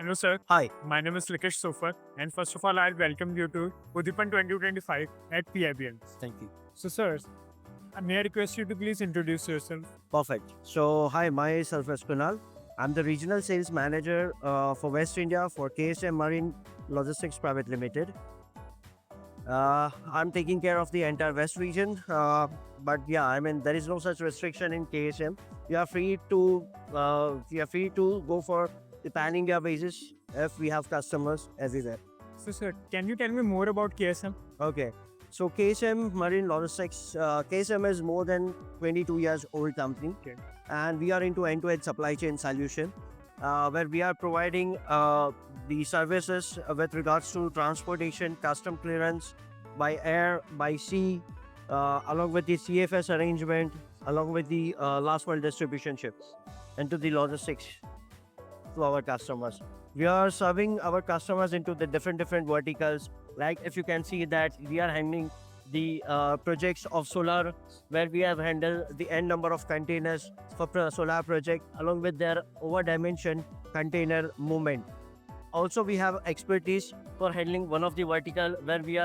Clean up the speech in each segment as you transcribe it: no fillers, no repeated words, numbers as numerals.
Hello, sir. Hi. My name is Likesh Sofar, and first of all, I welcome you to Udipan 2025 at PIBL. Thank you. So, sir, may I request you to please introduce yourself? Perfect. So, hi, myself is Kunal. I'm the regional sales manager for West India for KSM Marine Logistics Private Limited. I'm taking care of the entire West region. But yeah, I mean, there is no such restriction in KSM. You are free to go for the pan India basis if we have customers everywhere. So, sir, can you tell me more about KSM? Okay. So KSM Marine Logistics, KSM is more than 22 years old company, Okay. and we are into end-to-end supply chain solution, where we are providing the services with regards to transportation, custom clearance by air, by sea, along with the CFS arrangement, along with the last mile distribution ships, into the logistics to our customers. We are serving our customers into the different verticals. Like if you can see that we are handling the projects of solar, where we have handled the n number of containers for solar project, along with their over dimension container movement. Also, we have expertise for handling one of the vertical where we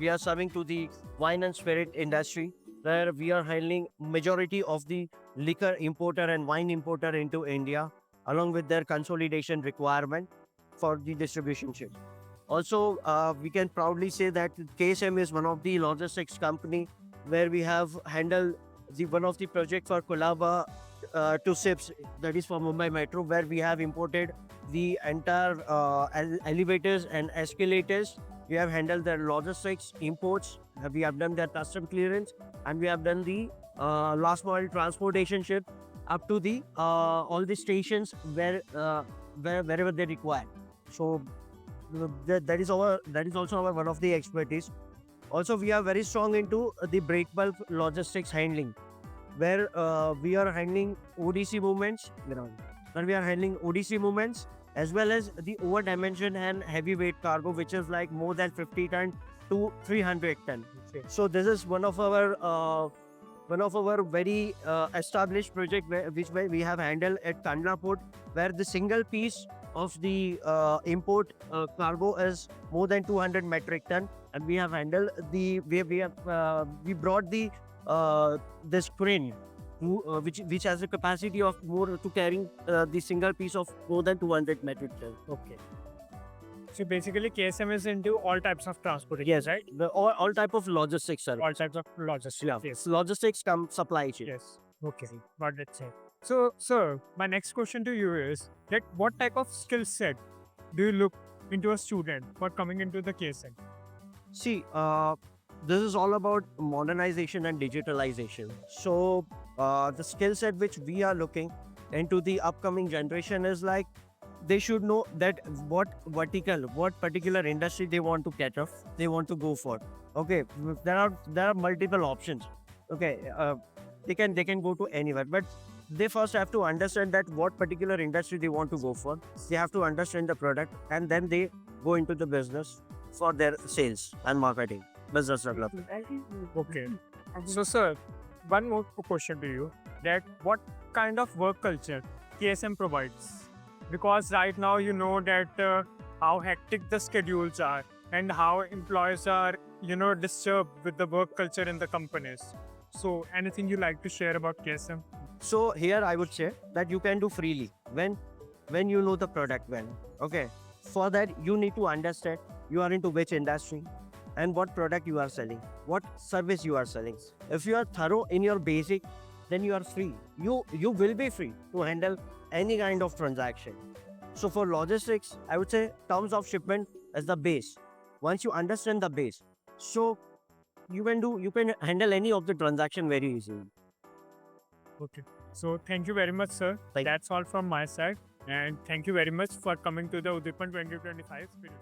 are serving to the wine and spirit industry, where we are handling majority of the liquor importer and wine importer into India, along with their consolidation requirement for the distribution ship. Also, we can proudly say that KSM is one of the logistics company where we have handled the one of the project for Kolaba to SIPS, that is for Mumbai Metro, where we have imported the entire elevators and escalators. We have handled their logistics imports. We have done their custom clearance, and we have done the last mile transportation ship up to the all the stations wherever they require. So that is also our one of the expertise. Also, we are very strong into the break bulk logistics handling, where we are handling ODC movements, where we are handling ODC movements, as well as the over dimension and heavyweight cargo, which is like more than 50 ton to 300 ton. Okay. So this is one of our very established project which we have handled at Kandla Port, where the single piece of the import cargo is more than 200 metric ton, and we have handled we brought this crane which has a capacity of more to carrying the single piece of more than 200 metric ton. Okay. So, basically, KSM is into all types of transportation, Yes, right? all type of logistics, sir. All types of logistics. Yeah, Yes. logistics come supply chain. Yes. Okay. Got it, sir. So, sir, my next question to you is that what type of skill set do you look into a student for coming into the KSM? See, this is all about modernization and digitalization. So, the skill set which we are looking into the upcoming generation is like they should know that what particular industry they want to catch up, they want to go for. Okay, there are multiple options. Okay, they can go to anywhere, but they first have to understand that what particular industry they want to go for. They have to understand the product, and then they go into the business for their sales and marketing, business development. Okay. So, sir, one more question to you: that what kind of work culture KSM provides? Because right now you know that how hectic the schedules are and how employees are, disturbed with the work culture in the companies. So, anything you like to share about KSM? So here I would say that you can do freely when you know the product well. Okay. For that you need to understand you are into which industry and what product you are selling, what service you are selling. If you are thorough in your basic, then you are free. You will be free to handle any kind of transaction. So for logistics, I would say terms of shipment as the base. Once you understand the base, so you can handle any of the transaction very easily. Okay. So, thank you very much, sir. Thank- That's all from my side. And thank you very much for coming to the Udipan 2025 spirit.